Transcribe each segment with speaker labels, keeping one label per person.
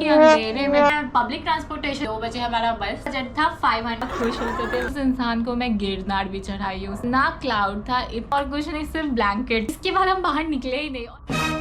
Speaker 1: के अंधेरे में पब्लिक ट्रांसपोर्टेशन 2 बजे हमारा बस बजट था 500। खुश होते थे उस इंसान को मैं गिरनार भी चढ़ाई हूँ ना, क्लाउड था और कुछ नहीं, सिर्फ ब्लैंकेट। इसके बाद हम बाहर निकले ही नहीं।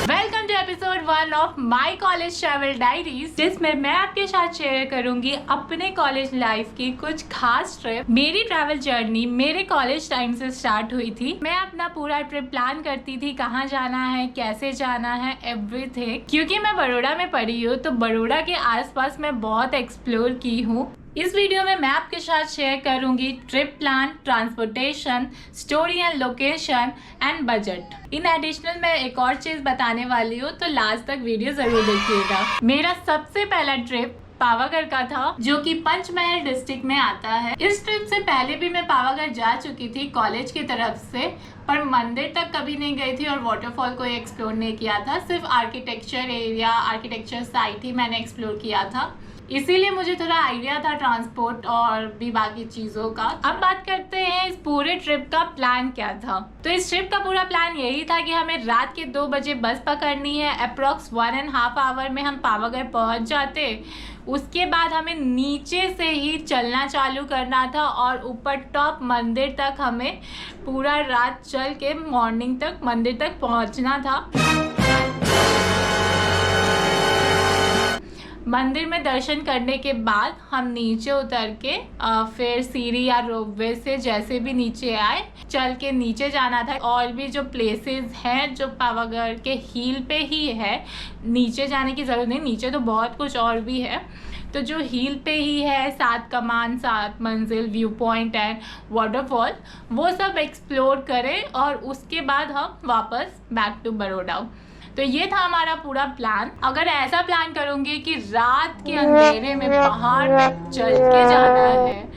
Speaker 1: Welcome to episode 1 of my college travel diaries, जिसमें मैं आपके साथ शेयर करूंगी अपने कॉलेज लाइफ की कुछ खास ट्रिप। मेरी ट्रैवल जर्नी मेरे कॉलेज टाइम से स्टार्ट हुई थी। मैं अपना पूरा ट्रिप प्लान करती थी, कहाँ जाना है, कैसे जाना है, एवरीथिंग। क्योंकि मैं बड़ौदा में पढ़ी हूँ तो बड़ौदा के आसपास मैं बहुत एक्सप्लोर की हूँ। इस वीडियो में मैं आपके साथ शेयर करूंगी trip plan, transportation, story and location and budget. In additional मैं एक और चीज बताने वाली हूँ, तो लास्ट तक वीडियो जरूर देखिएगा। मेरा सबसे पहला ट्रिप पावागढ़ का था, जो कि पंचमहल डिस्ट्रिक्ट में आता है। इस ट्रिप से पहले भी मैं पावागढ़ जा चुकी थी कॉलेज की तरफ से, पर मंदिर तक कभी नहीं गई थी और वाटरफॉल को एक्सप्लोर नहीं किया था। सिर्फ आर्किटेक्चर एरिया, आर्किटेक्चर साइट ही मैंने एक्सप्लोर किया था, इसीलिए मुझे थोड़ा आइडिया था ट्रांसपोर्ट और भी बाकी चीज़ों का। अब बात करते हैं इस पूरे ट्रिप का प्लान क्या था। तो इस ट्रिप का पूरा प्लान यही था कि हमें रात के 2 बजे बस पकड़नी है। अप्रॉक्स 1.5 आवर में हम पावागढ़ पहुंच जाते। उसके बाद हमें नीचे से ही चलना चालू करना था और ऊपर टॉप मंदिर तक हमें पूरा रात चल के मॉर्निंग तक मंदिर तक पहुँचना था। मंदिर में दर्शन करने के बाद हम नीचे उतर के फिर सीढ़ी या रोपवे से जैसे भी नीचे आए चल के नीचे जाना था। और भी जो प्लेसेस हैं जो पावागढ़ के हील पे ही है, नीचे जाने की ज़रूरत नहीं, नीचे तो बहुत कुछ और भी है। तो जो हील पे ही है 7 कमान, 7 मंजिल, व्यू पॉइंट एंड वाटरफॉल, वो सब एक्सप्लोर करें और उसके बाद हम वापस बैक टू बड़ौदा। तो ये था हमारा पूरा प्लान। अगर ऐसा प्लान करूँगी कि रात के अंधेरे में पहाड़ पे चल के जाना है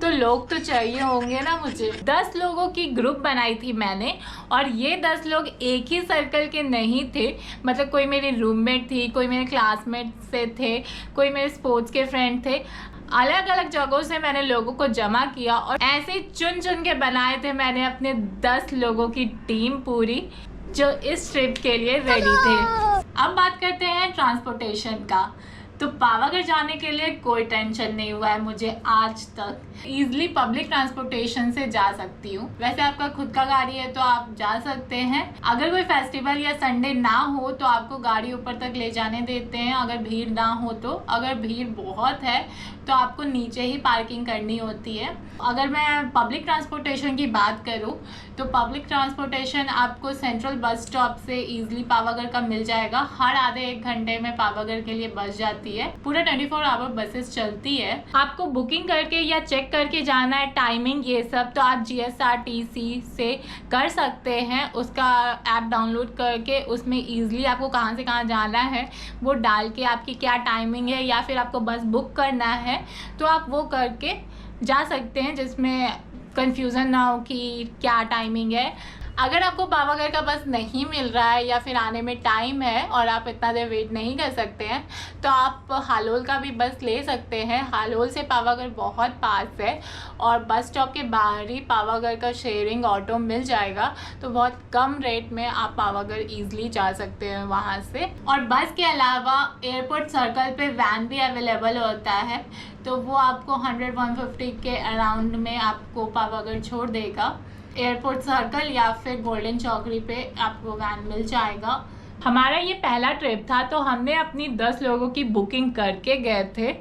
Speaker 1: तो लोग तो चाहिए होंगे ना मुझे। 10 लोगों की ग्रुप बनाई थी मैंने, और ये 10 लोग एक ही सर्कल के नहीं थे। मतलब कोई मेरी रूममेट थी, कोई मेरे क्लासमेट से थे, कोई मेरे स्पोर्ट्स के फ्रेंड थे। अलग अलग जगहों से मैंने लोगों को जमा किया और ऐसे चुन चुन के बनाए थे मैंने अपने 10 लोगों की टीम पूरी, जो इस ट्रिप के लिए रेडी थे। अब बात करते हैं ट्रांसपोर्टेशन का। तो पावागढ़ जाने के लिए कोई टेंशन नहीं हुआ है मुझे आज तक। ईजिली पब्लिक ट्रांसपोर्टेशन से जा सकती हूँ। वैसे आपका खुद का गाड़ी है तो आप जा सकते हैं। अगर कोई फेस्टिवल या संडे ना हो तो आपको गाड़ी ऊपर तक ले जाने देते हैं, अगर भीड़ ना हो तो। अगर भीड़ बहुत है तो आपको नीचे ही पार्किंग करनी होती है। अगर मैं पब्लिक ट्रांसपोर्टेशन की बात करूं तो पब्लिक ट्रांसपोर्टेशन आपको सेंट्रल बस स्टॉप से ईजिली पावागढ़ का मिल जाएगा। हर आधे 1 घंटे में पावागढ़ के लिए बस जाती है। पूरा 24 आवर बसेस चलती है। आपको बुकिंग करके या चेक करके जाना है टाइमिंग, ये सब तो आप GSRTC से कर सकते हैं। उसका ऐप डाउनलोड करके उसमें ईजिली आपको कहाँ से कहाँ जाना है वो डाल के आपकी क्या टाइमिंग है या फिर आपको बस बुक करना है तो आप वो करके जा सकते हैं, जिसमें कंफ्यूजन ना हो कि क्या टाइमिंग है। अगर आपको पावागढ़ का बस नहीं मिल रहा है या फिर आने में टाइम है और आप इतना देर वेट नहीं कर सकते हैं तो आप हालोल का भी बस ले सकते हैं। हालोल से पावागढ़ बहुत पास है और बस स्टॉप के बाहर ही पावागढ़ का शेयरिंग ऑटो मिल जाएगा, तो बहुत कम रेट में आप पावागढ़ ईजिली जा सकते हैं वहाँ से। और बस के अलावा एयरपोर्ट सर्कल पे वैन भी अवेलेबल होता है, तो वो आपको 100-150 के अराउंड में आपको पावागढ़ छोड़ देगा। एयरपोर्ट सर्कल या फिर गोल्डन चौकड़ी पे आपको वैन मिल जाएगा। हमारा ये पहला ट्रिप था तो हमने अपनी 10 लोगों की बुकिंग करके गए थे,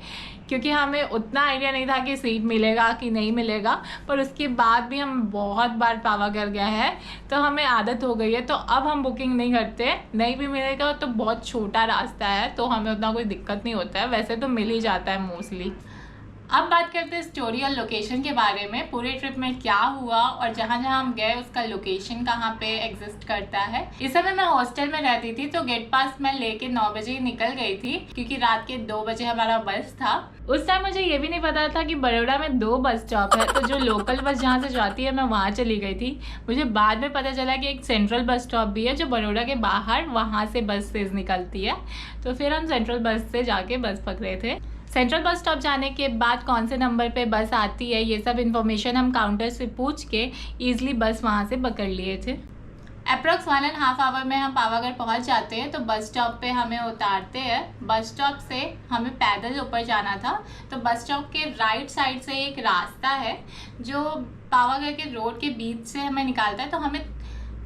Speaker 1: क्योंकि हमें उतना आइडिया नहीं था कि सीट मिलेगा कि नहीं मिलेगा। पर उसके बाद भी हम बहुत बार पावागढ़ गए हैं तो हमें आदत हो गई है, तो अब हम बुकिंग नहीं करते। नहीं भी मिलेगा तो बहुत छोटा रास्ता है तो हमें उतना कोई दिक्कत नहीं होता है, वैसे तो मिल ही जाता है मोस्टली। अब बात करते हैं स्टोरी और लोकेशन के बारे में। पूरे ट्रिप में क्या हुआ और जहाँ जहाँ हम गए उसका लोकेशन कहाँ पे एग्जिस्ट करता है। इस समय मैं हॉस्टल में रहती थी तो गेट पास मैं लेके 9 बजे ही निकल गई थी, क्योंकि रात के 2 बजे हमारा बस था। उस टाइम मुझे ये भी नहीं पता था कि बड़ौदा में 2 बस स्टॉप है, तो जो लोकल बस जहाँ से जाती है मैं वहाँ चली गई थी। मुझे बाद में पता चला कि एक सेंट्रल बस स्टॉप भी है जो बड़ौदा के बाहर, वहाँ से बस निकलती है। तो फिर हम सेंट्रल बस से जाके बस पकड़े थे। सेंट्रल बस स्टॉप जाने के बाद कौन से नंबर पे बस आती है ये सब इन्फॉर्मेशन हम काउंटर से पूछ के ईजिली बस वहाँ से पकड़ लिए थे। अप्रॉक्स 1.5 आवर में हम पावागढ़ पहुंच जाते हैं। तो बस स्टॉप पे हमें उतारते हैं। बस स्टॉप से हमें पैदल ऊपर जाना था। तो बस स्टॉप के राइट साइड से एक रास्ता है जो पावागढ़ के रोड के बीच से हमें निकालता है। तो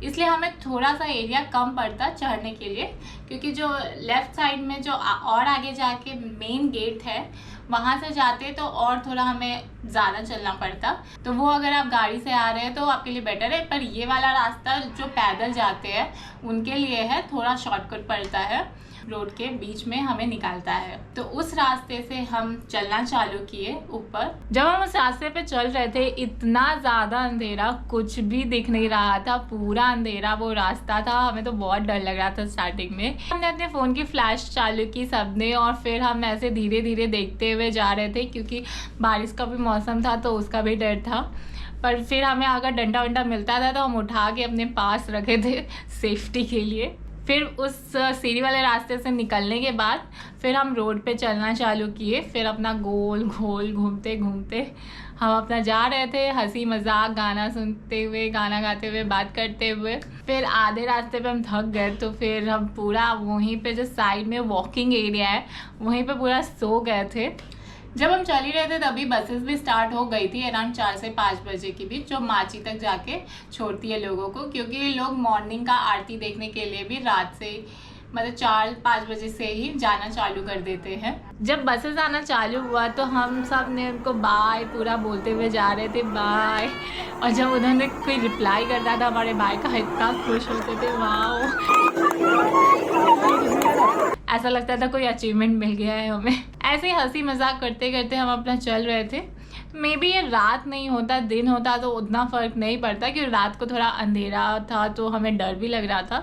Speaker 1: इसलिए हमें थोड़ा सा एरिया कम पड़ता चढ़ने के लिए, क्योंकि जो लेफ़्ट साइड में जो और आगे जाके मेन गेट है वहाँ से जाते तो और थोड़ा हमें ज़्यादा चलना पड़ता। तो वो अगर आप गाड़ी से आ रहे हैं तो आपके लिए बेटर है, पर ये वाला रास्ता जो पैदल जाते हैं उनके लिए है, थोड़ा शॉर्टकट पड़ता है, रोड के बीच में हमें निकालता है। तो उस रास्ते से हम चलना चालू किए ऊपर। जब हम उस रास्ते पे चल रहे थे इतना ज़्यादा अंधेरा, कुछ भी दिख नहीं रहा था, पूरा अंधेरा वो रास्ता था। हमें तो बहुत डर लग रहा था स्टार्टिंग में। हमने अपने फ़ोन की फ्लैश चालू की सबने, और फिर हम ऐसे धीरे धीरे देखते हुए जा रहे थे, क्योंकि बारिश का भी मौसम था तो उसका भी डर था। पर फिर हमें अगर डंडा वंडा मिलता था तो हम उठा के अपने पास रखे थे सेफ्टी के लिए। फिर उस सीढ़ी वाले रास्ते से निकलने के बाद फिर हम रोड पे चलना चालू किए। फिर अपना गोल गोल घूमते घूमते हम अपना जा रहे थे, हंसी मजाक, गाना सुनते हुए, गाना गाते हुए, बात करते हुए। फिर आधे रास्ते पे हम थक गए तो फिर हम पूरा वहीं पे जो साइड में वॉकिंग एरिया है वहीं पे पूरा सो गए थे। जब हम चल ही रहे थे तभी बसेस भी स्टार्ट हो गई थी अराउंड 4 से 5 बजे के बीच, जो माची तक जाके छोड़ती है लोगों को, क्योंकि लोग मॉर्निंग का आरती देखने के लिए भी रात से मतलब 4-5 बजे से ही जाना चालू कर देते हैं। जब बसेस आना चालू हुआ तो हम सब ने उनको बाय पूरा बोलते हुए जा रहे थे, बाय। और जब उन्होंने कोई रिप्लाई करता था हमारे बाय का, इतना खुश होते थे, वाओ, ऐसा लगता था कोई अचीवमेंट मिल गया है हमें। ऐसे ही हंसी मजाक करते करते हम अपना चल रहे थे। मे बी ये रात नहीं होता दिन होता तो उतना फ़र्क नहीं पड़ता, क्योंकि रात को थोड़ा अंधेरा था तो हमें डर भी लग रहा था,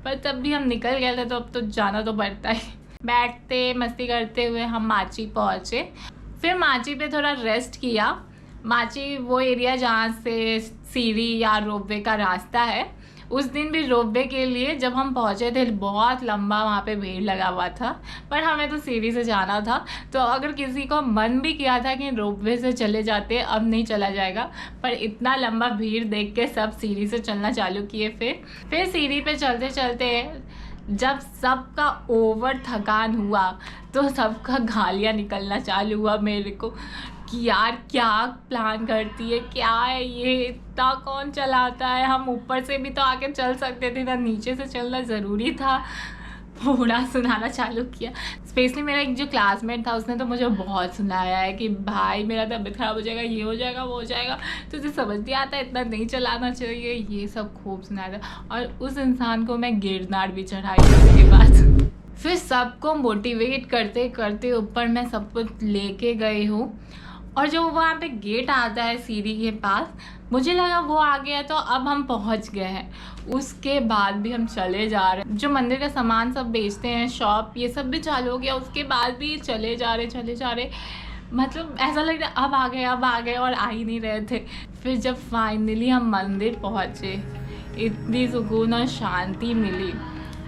Speaker 1: पर तब भी हम निकल गए थे तो अब तो जाना तो पड़ता ही। बैठते मस्ती करते हुए हम माची पहुँचे। फिर माची पे थोड़ा रेस्ट किया। माची वो एरिया जहाँ से सीढ़ी या रोपवे का रास्ता है। उस दिन भी रोपवे के लिए जब हम पहुँचे थे बहुत लंबा वहाँ पे भीड़ लगा हुआ था, पर हमें तो सीढ़ी से जाना था। तो अगर किसी को मन भी किया था कि रोपवे से चले जाते, अब नहीं चला जाएगा, पर इतना लंबा भीड़ देख के सब सीढ़ी से चलना चालू किए। फिर सीढ़ी पे चलते चलते जब सबका ओवर थकान हुआ तो सबका गालियाँ निकलना चालू हुआ मेरे को कि यार क्या प्लान करती है, क्या है ये, इतना कौन चलाता है, हम ऊपर से भी तो आके चल सकते थे ना, नीचे से चलना ज़रूरी था। पूरा सुनाना चालू किया। स्पेशली मेरा एक जो क्लासमेट था उसने तो मुझे बहुत सुनाया है कि भाई मेरा तबीयत ख़राब हो जाएगा, ये हो जाएगा, वो हो जाएगा, तुझे समझ नहीं आता, इतना नहीं चलाना चाहिए, ये सब खूब सुनाया था। और उस इंसान को मैं गिरनार भी चढ़ाई उसके बाद। फिर सबको मोटिवेट करते करते ऊपर मैं सब कुछ लेके गई हूँ। और जो वहाँ पे गेट आता है सीढ़ी के पास, मुझे लगा वो आ गया तो अब हम पहुँच गए हैं। उसके बाद भी हम चले जा रहे हैं। जो मंदिर का सामान सब बेचते हैं, शॉप, ये सब भी चालू हो गया। उसके बाद भी चले जा रहे, मतलब ऐसा लग रहा अब आ गए और आ ही नहीं रहे थे। फिर जब फाइनली हम मंदिर पहुँचे, इतनी सुकून और शांति मिली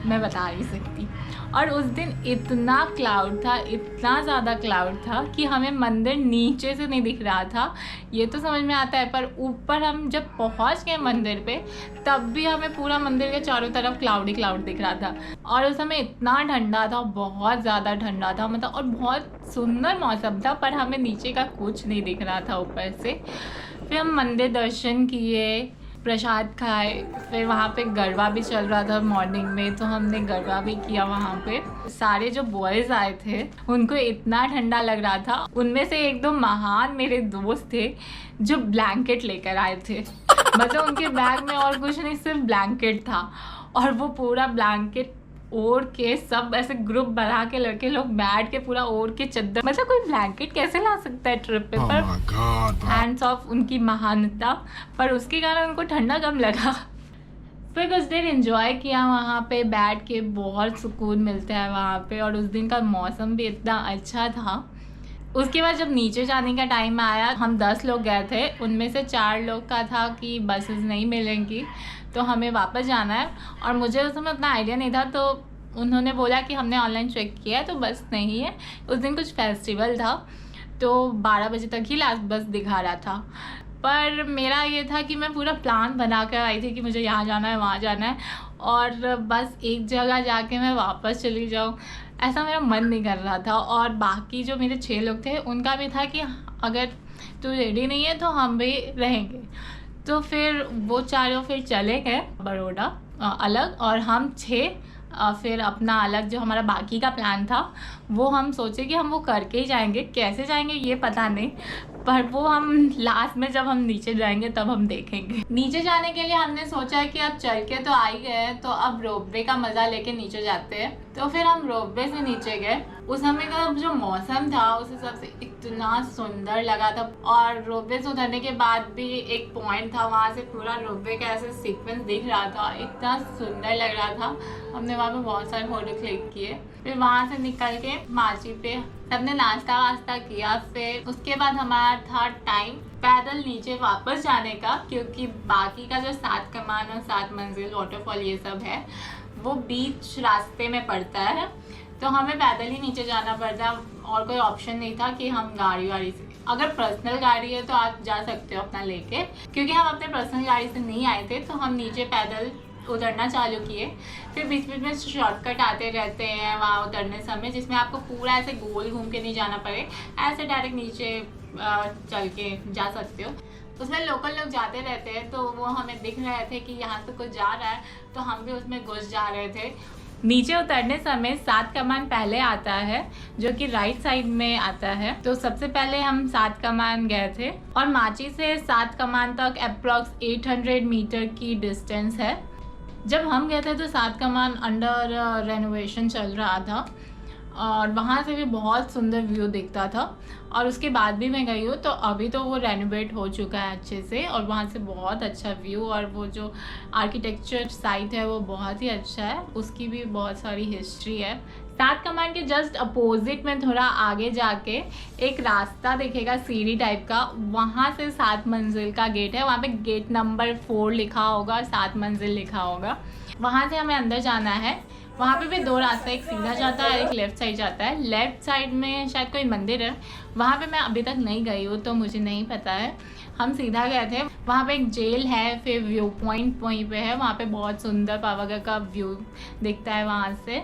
Speaker 1: मैं बता नहीं सकती। और उस दिन इतना क्लाउड था, इतना ज़्यादा क्लाउड था कि हमें मंदिर नीचे से नहीं दिख रहा था, ये तो समझ में आता है, पर ऊपर हम जब पहुंच गए मंदिर पे तब भी हमें पूरा मंदिर के चारों तरफ क्लाउड ही क्लाउड दिख रहा था। और उस समय इतना ठंडा था, बहुत ज़्यादा ठंडा था मतलब, और बहुत सुंदर मौसम था, पर हमें नीचे का कुछ नहीं दिख रहा था ऊपर से। फिर हम मंदिर दर्शन किए, प्रसाद खाए, फिर वहाँ पे गरबा भी चल रहा था मॉर्निंग में, तो हमने गरबा भी किया वहाँ पे। सारे जो बॉयज़ आए थे उनको इतना ठंडा लग रहा था। उनमें से 1-2 महान मेरे दोस्त थे जो ब्लैंकेट लेकर आए थे। मतलब उनके बैग में और कुछ नहीं, सिर्फ ब्लैंकेट था, और वो पूरा ब्लैंकेट ओढ़ के सब ऐसे ग्रुप बना के लड़के लोग बैठ के पूरा ओढ़ के चद्दर, मतलब कोई ब्लैंकेट कैसे ला सकता है ट्रिप पे। पर हैंड्स ऑफ उनकी महानता, पर उसके कारण उनको ठंडा कम लगा। फिर कुछ देर एंजॉय किया वहाँ पे बैठ के, बहुत सुकून मिलता है वहाँ पे, और उस दिन का मौसम भी इतना अच्छा था। उसके बाद जब नीचे जाने का टाइम आया, हम 10 लोग गए थे, उनमें से 4 लोग का था कि बसेस नहीं मिलेंगी तो हमें वापस जाना है। और मुझे उस समय उतना आइडिया नहीं था, तो उन्होंने बोला कि हमने ऑनलाइन चेक किया है तो बस नहीं है। उस दिन कुछ फेस्टिवल था तो 12 बजे तक ही लास्ट बस दिखा रहा था, पर मेरा ये था कि मैं पूरा प्लान बना कर आई थी कि मुझे यहाँ जाना है, वहाँ जाना है, और बस एक जगह जाके मैं वापस चली जाऊँ, ऐसा मेरा मन नहीं कर रहा था। और बाकी जो मेरे 6 लोग थे उनका भी था कि अगर तू रेडी नहीं है तो हम भी रहेंगे। तो फिर वो चारों फिर चले गए बड़ौदा अलग, और हम 6 फिर अपना अलग जो हमारा बाकी का प्लान था वो हम सोचे कि हम वो करके ही जाएंगे। कैसे जाएंगे ये पता नहीं, पर वो हम लास्ट में जब हम नीचे जाएंगे तब हम देखेंगे। नीचे जाने के लिए हमने सोचा कि अब चल के तो आ ही गए, तो अब रोपवे का मज़ा लेके नीचे जाते हैं। तो फिर हम रोपवे से नीचे गए। उस समय का जो मौसम था उस हिसाब से इतना सुंदर लगा था, और रोपवे से उतरने के बाद भी एक पॉइंट था, वहाँ से पूरा रोपवे का ऐसे सीक्वेंस दिख रहा था, इतना सुंदर लग रहा था। हमने वहाँ पे बहुत सारे फोटो क्लिक किए। फिर वहाँ से निकल के माची पे सबने नाश्ता वास्ता किया। फिर उसके बाद हमारा था टाइम पैदल नीचे वापस जाने का, क्योंकि बाकी का जो 7 कमान और 7 मंजिल वाटरफॉल ये सब है वो बीच रास्ते में पड़ता है, तो हमें पैदल ही नीचे जाना पड़ता, और कोई ऑप्शन नहीं था कि हम गाड़ी वाड़ी से। अगर पर्सनल गाड़ी है तो आप जा सकते हो अपना लेके, क्योंकि हम अपने पर्सनल गाड़ी से नहीं आए थे, तो हम नीचे पैदल उतरना चालू किए। फिर बीच बीच में शॉर्टकट आते रहते हैं वहाँ उतरने समय, जिसमें आपको पूरा ऐसे गोल घूम के नहीं जाना पड़े, ऐसे डायरेक्ट नीचे चल के जा सकते हो। उसमें लोकल लोग जाते रहते हैं, तो वो हमें दिख रहे थे कि यहाँ से कुछ जा रहा है, तो हम भी उसमें घुस जा रहे थे। नीचे उतरने समय 7 कमान पहले आता है, जो कि राइट साइड में आता है। तो सबसे पहले हम 7 कमान गए थे, और माची से 7 कमान तक अप्रॉक्स 800 मीटर की डिस्टेंस है। जब हम गए थे तो 7 कमान अंडर रेनोवेशन चल रहा था, और वहाँ से भी बहुत सुंदर व्यू दिखता था। और उसके बाद भी मैं गई हूँ, तो अभी तो वो रेनोवेट हो चुका है अच्छे से, और वहाँ से बहुत अच्छा व्यू, और वो जो आर्किटेक्चर साइट है वो बहुत ही अच्छा है, उसकी भी बहुत सारी हिस्ट्री है। 7 कमान के जस्ट अपोजिट में थोड़ा आगे जाके एक रास्ता दिखेगा सीढ़ी टाइप का, वहाँ से 7 मंजिल का गेट है। वहाँ पे गेट नंबर 4 लिखा होगा, 7 मंजिल लिखा होगा। वहाँ से हमें अंदर जाना है। वहाँ पे भी 2 रास्ते, एक सीधा जाता है, एक लेफ़्ट साइड जाता है। लेफ़्ट साइड में शायद कोई मंदिर है, वहाँ पे मैं अभी तक नहीं गई हूँ तो मुझे नहीं पता है। हम सीधा गए थे। वहाँ पे एक जेल है, फिर व्यू पॉइंट वहीं पे है, वहाँ पे बहुत सुंदर पावागढ़ का व्यू दिखता है वहाँ से।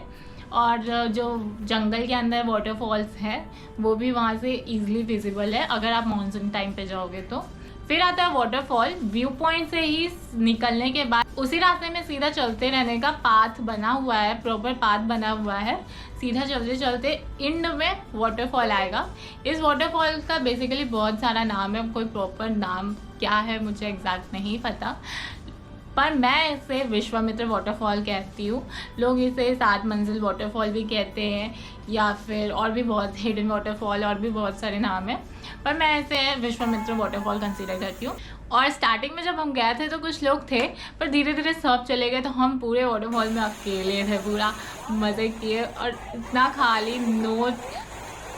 Speaker 1: और जो जंगल के अंदर वाटरफॉल्स है वो भी वहाँ से ईजिली विजिबल है अगर आप मानसून टाइम पे जाओगे तो। फिर आता है वाटरफॉल। व्यू पॉइंट से ही निकलने के बाद उसी रास्ते में सीधा चलते रहने का पाथ बना हुआ है, प्रॉपर पाथ बना हुआ है। सीधा चलते चलते एंड में वाटरफॉल आएगा। इस वाटरफॉल का बेसिकली बहुत सारा नाम है, कोई प्रॉपर नाम क्या है मुझे एग्जैक्ट नहीं पता, पर मैं इसे विश्वामित्र वाटरफॉल कहती हूँ। लोग इसे 7 मंजिल वाटरफॉल भी कहते हैं, या फिर और भी बहुत हिडन वाटरफॉल, और भी बहुत सारे नाम हैं, पर मैं इसे विश्वामित्र वाटरफॉल कंसीडर करती हूँ। और स्टार्टिंग में जब हम गए थे तो कुछ लोग थे, पर धीरे धीरे सब चले गए, तो हम पूरे वाटरफॉल में अकेले थे, पूरा मज़े किए, और इतना खाली, नो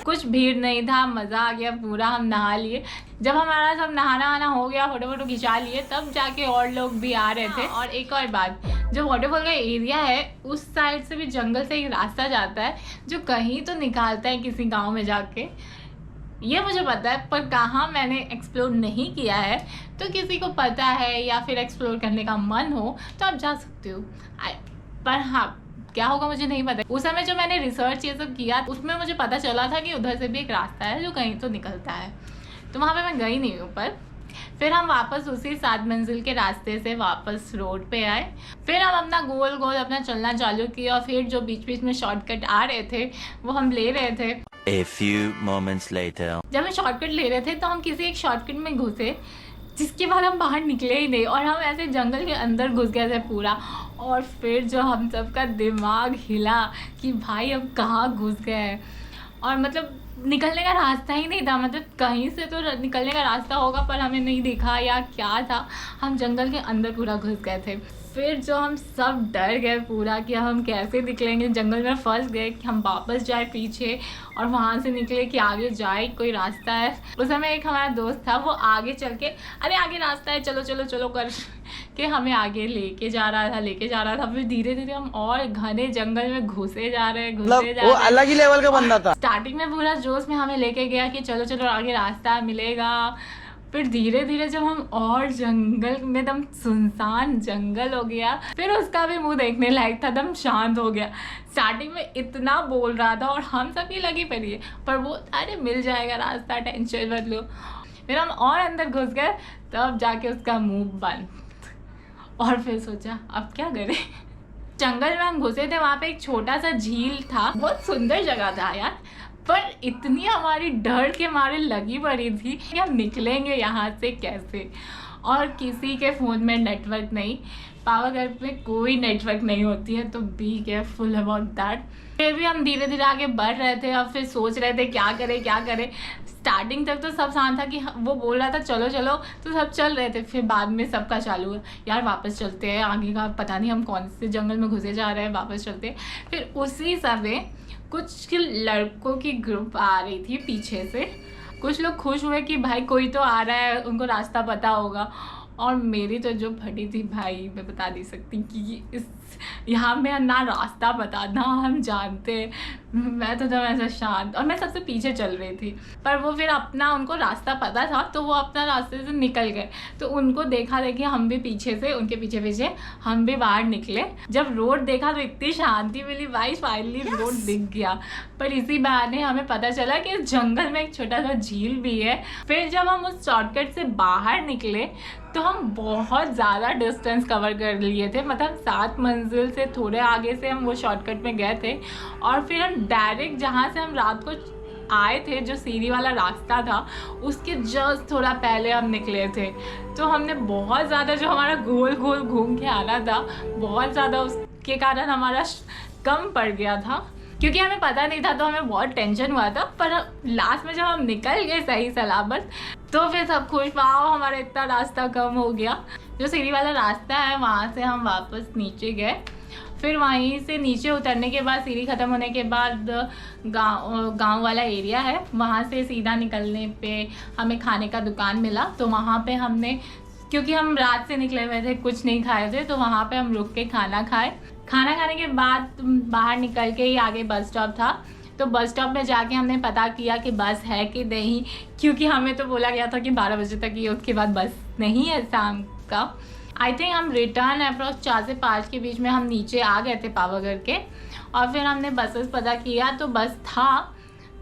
Speaker 1: कुछ भीड़ नहीं था, मज़ा आ गया पूरा। हम नहा लिए। जब हमारा सब नहाना आना हो गया, फोटो वोटो खिंचा लिए, तब जाके और लोग भी आ रहे थे। और एक और बात, जो वाटरफॉल का एरिया है उस साइड से भी जंगल से एक रास्ता जाता है जो कहीं तो निकालता है किसी गांव में जाके, ये मुझे पता है, पर कहाँ मैंने एक्सप्लोर नहीं किया है। तो किसी को पता है या फिर एक्सप्लोर करने का मन हो तो आप जा सकते हो, पर हाँ क्या होगा मुझे नहीं पता। उस समय जो मैंने रिसर्च ये सब किया उसमें मुझे पता चला था कि उधर से भी एक रास्ता है जो कहीं तो निकलता है, तो वहाँ पे मैं गई नहीं हूँ। पर फिर हम वापस उसी 7 मंजिल के रास्ते से वापस रोड पे आए। फिर हम अपना गोल गोल अपना चलना चालू किया, और फिर जो बीच बीच में शॉर्टकट आ रहे थे वो हम ले रहे थे।
Speaker 2: A few moments later.
Speaker 1: जब हम शॉर्टकट ले रहे थे तो हम किसी एक शॉर्टकट में घुसे, जिसके बाद हम बाहर निकले ही नहीं, और हम ऐसे जंगल के अंदर घुस गए थे पूरा। और फिर जो हम सबका दिमाग हिला कि भाई हम कहाँ घुस गए, और मतलब निकलने का रास्ता ही नहीं था। मतलब कहीं से तो निकलने का रास्ता होगा पर हमें नहीं दिखा या क्या था, हम जंगल के अंदर पूरा घुस गए थे। फिर जो हम सब डर गए पूरा कि हम कैसे निकलेंगे, जंगल में फंस गए कि हम वापस जाए पीछे और वहाँ से निकले कि आगे जाए कोई रास्ता है। उस समय एक हमारा दोस्त था, वो आगे चल के अरे आगे रास्ता है चलो चलो चलो कर के हमें आगे लेके जा रहा था। फिर धीरे धीरे हम और घने जंगल में घुसे जा रहे
Speaker 3: वो अलग ही लेवल का बंदा था।
Speaker 1: स्टार्टिंग में पूरा जोश में हमें लेके गया कि चलो चलो आगे रास्ता मिलेगा। फिर धीरे धीरे जब हम और जंगल में, एकदम सुनसान जंगल हो गया, फिर उसका भी मुंह देखने लायक था, एकदम शांत हो गया। स्टार्टिंग में इतना बोल रहा था और हम सबकी लगी पड़ी है, पर वो अरे मिल जाएगा रास्ता, टेंशन मत लो। फिर हम और अंदर घुस गए, तब जाके उसका मुंह बंद। और फिर सोचा अब क्या करें। जंगल में हम घुसे थे, वहाँ पे एक छोटा सा झील था, बहुत सुंदर जगह था यार, पर इतनी हमारी डर के मारे लगी पड़ी थी कि हम निकलेंगे यहाँ से कैसे। और किसी के फ़ोन में नेटवर्क नहीं, पावागढ़ में कोई नेटवर्क नहीं होती है, तो बी केयरफुल अबाउट दैट। फिर भी हम धीरे धीरे आगे बढ़ रहे थे और फिर सोच रहे थे क्या करें। स्टार्टिंग तक तो सब शांत था कि वो बोल रहा था चलो चलो, तो सब चल रहे थे। फिर बाद में सबका चालू हुआ यार वापस चलते हैं, आगे का पता नहीं हम कौन से जंगल में घुसे जा रहे हैं, वापस चलते हैं। फिर उसी समय कुछ लड़कों की ग्रुप आ रही थी पीछे से। कुछ लोग खुश हुए कि भाई कोई तो आ रहा है, उनको रास्ता पता होगा। और मेरी तो जो फटी थी भाई, मैं बता नहीं सकती कि इस यहाँ में ना रास्ता पता ना हम जानते। मैं तो एकदम ऐसा शांत, और मैं सबसे पीछे चल रही थी। पर वो फिर अपना, उनको रास्ता पता था तो वो अपना रास्ते से निकल गए। तो उनको देखा देखी हम भी पीछे से, उनके पीछे पीछे हम भी बाहर निकले। जब रोड देखा तो इतनी शांति मिली भाई, फाइनली रोड दिख गया। पर इसी बहाने हमें पता चला कि इस जंगल में एक छोटा सा झील भी है। फिर जब हम उस शॉर्टकट से बाहर निकले तो हम बहुत ज़्यादा डिस्टेंस कवर कर लिए थे, मतलब 7 मंजिल से थोड़े आगे से हम वो शॉर्टकट में गए थे। और फिर हम डायरेक्ट जहाँ से हम रात को आए थे, जो सीढ़ी वाला रास्ता था, उसके जस्ट थोड़ा पहले हम निकले थे। तो हमने बहुत ज़्यादा, जो हमारा गोल गोल घूम के आना था, बहुत ज़्यादा उसके कारण हमारा कम पड़ गया था, क्योंकि हमें पता नहीं था। तो हमें बहुत टेंशन हुआ था। पर लास्ट में जब हम निकल गए सही सलामत, तो फिर सब खुश, वाओ हमारा इतना रास्ता कम हो गया। जो सीढ़ी वाला रास्ता है वहाँ से हम वापस नीचे गए। फिर वहीं से नीचे उतरने के बाद, सीढ़ी ख़त्म होने के बाद गांव वाला एरिया है, वहाँ से सीधा निकलने पे हमें खाने का दुकान मिला। तो वहाँ पे हमने, क्योंकि हम रात से निकले हुए थे, कुछ नहीं खाए थे, तो वहाँ पे हम रुक के खाना खाए। खाना खाने के बाद बाहर निकल के ही आगे बस स्टॉप था। तो बस स्टॉप में जाके हमने पता किया कि बस है कि नहीं, क्योंकि हमें तो बोला गया था कि 12 बजे तक ही, उसके बाद बस नहीं है शाम का। आई थिंक हम रिटर्न अप्रॉक्स 4 से 5 के बीच में हम नीचे आ गए थे पावागढ़ के। और फिर हमने बसेस पता किया तो बस था,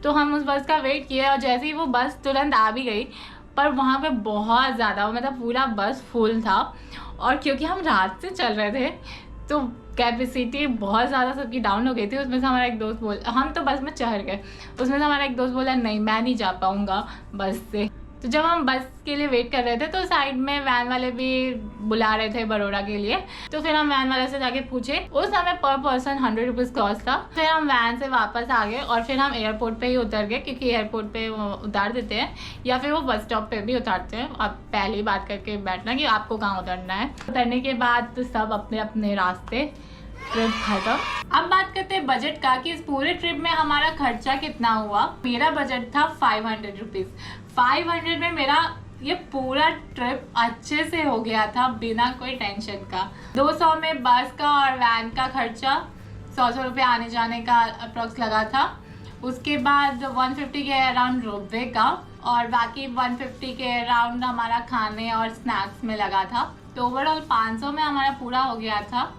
Speaker 1: तो हम उस बस का वेट किया। और जैसे ही वो बस तुरंत आ भी गई, पर वहाँ पे बहुत ज़्यादा, मतलब पूरा बस फुल था। और क्योंकि हम रात से चल रहे थे तो कैपेसिटी बहुत ज़्यादा सबकी डाउन हो गई थी। उसमें से हमारा एक दोस्त बोल, हम तो बस में चढ़ गए, उसमें से हमारा एक दोस्त बोला नहीं मैं नहीं जा पाऊँगा बस से। तो जब हम बस के लिए वेट कर रहे थे तो साइड में वैन वाले भी बुला रहे थे बड़ौदा के लिए। तो फिर हम वैन वाले से जाके पूछे, उस समय पर पर्सन 100 रुपीज़ कॉस्ट था। फिर हम वैन से वापस आ गए और फिर हम एयरपोर्ट पे ही उतर गए, क्योंकि एयरपोर्ट पे वो उतार देते हैं या फिर वो बस स्टॉप पे भी उतारते हैं। आप पहले ही बात करके बैठना कि आपको कहाँ उतरना है। उतरने के बाद तो सब अपने अपने रास्ते, ट्रिप खत्म। अब बात करते हैं बजट का, कि इस पूरे ट्रिप में हमारा खर्चा कितना हुआ। मेरा बजट था 500 रुपीज़। 500 में मेरा ये पूरा ट्रिप अच्छे से हो गया था, बिना कोई टेंशन का। 200 में बस का और वैन का खर्चा, 100 रुपये आने जाने का अप्रॉक्स लगा था। उसके बाद 150 के अराउंड रोपवे का, और बाकी 150 के अराउंड हमारा खाने और स्नैक्स में लगा था। तो ओवरऑल 500 में हमारा पूरा हो गया था।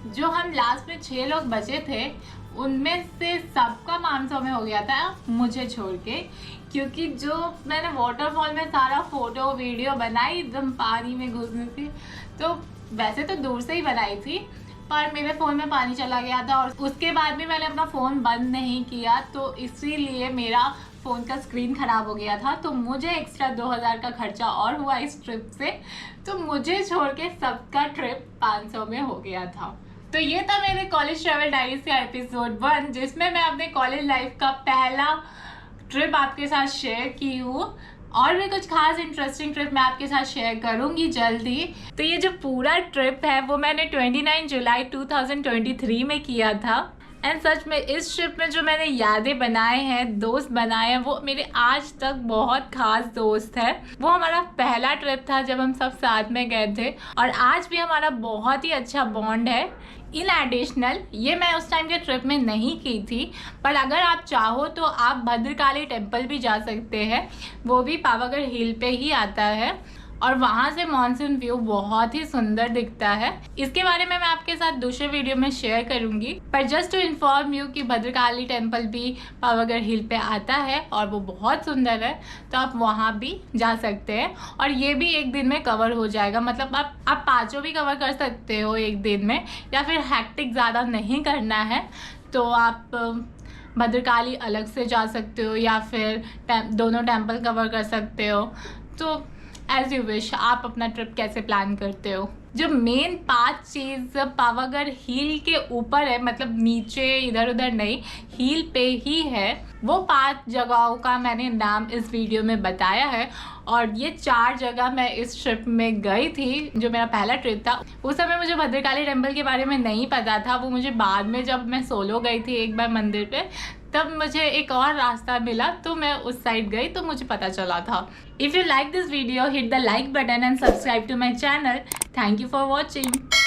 Speaker 1: जो हम लास्ट में 6 लोग बचे थे, उनमें से सबका 500 में हो गया था, मुझे छोड़ के। क्योंकि जो मैंने वाटरफॉल में सारा फोटो वीडियो बनाई, एकदम पानी में घुसने थी, तो वैसे तो दूर से ही बनाई थी, पर मेरे फ़ोन में पानी चला गया था। और उसके बाद भी मैंने अपना फ़ोन बंद नहीं किया, तो इसीलिए मेरा फ़ोन का स्क्रीन ख़राब हो गया था। तो मुझे एक्स्ट्रा 2000 का खर्चा और हुआ इस ट्रिप से। तो मुझे छोड़ के सबका ट्रिप 500 में हो गया था। तो ये था मेरे कॉलेज ट्रैवल डायरीज का एपिसोड 1, जिसमें मैं अपने कॉलेज लाइफ का पहला ट्रिप आपके साथ शेयर की हूँ। और भी कुछ खास इंटरेस्टिंग ट्रिप मैं आपके साथ शेयर करूँगी जल्दी। तो ये जो पूरा ट्रिप है वो मैंने 29 जुलाई 2023 में किया था। एंड सच में इस ट्रिप में जो मैंने यादें बनाए हैं, दोस्त बनाए हैं, वो मेरे आज तक बहुत खास दोस्त है। वो हमारा पहला ट्रिप था जब हम सब साथ में गए थे, और आज भी हमारा बहुत ही अच्छा बॉन्ड है, इन एडिशनल ये मैं उस टाइम के ट्रिप में नहीं की थी, पर अगर आप चाहो तो आप भद्रकाली टेम्पल भी जा सकते हैं, वो भी पावागढ़ हिल पे ही आता है और वहाँ से मॉनसून व्यू बहुत ही सुंदर दिखता है। इसके बारे में मैं आपके साथ दूसरे वीडियो में शेयर करूँगी, पर जस्ट टू इन्फॉर्म यू कि भद्रकाली टेम्पल भी पावागढ़ हिल पे आता है और वो बहुत सुंदर है, तो आप वहाँ भी जा सकते हैं और ये भी एक दिन में कवर हो जाएगा। मतलब आप पाँचों भी कवर कर सकते हो एक दिन में, या फिर हैक्टिक ज़्यादा नहीं करना है तो आप भद्रकाली अलग से जा सकते हो या फिर दोनों टेम्पल कवर कर सकते हो। तो एज यू विश, आप अपना ट्रिप कैसे प्लान करते हो। जो मेन 5 चीज़ पावागढ़ हिल के ऊपर है, मतलब नीचे इधर उधर नहीं, हिल पे ही है, वो 5 जगहों का मैंने नाम इस वीडियो में बताया है। और ये 4 जगह मैं इस ट्रिप में गई थी, जो मेरा पहला ट्रिप था। उस समय मुझे भद्रकाली टेम्पल के बारे में नहीं पता था, वो मुझे बाद में जब मैं सोलो गई थी एक बार मंदिर पे, तब मुझे एक और रास्ता मिला तो मैं उस साइड गई तो मुझे पता चला था। If you like this video, hit the like button and subscribe to my channel. Thank you for watching.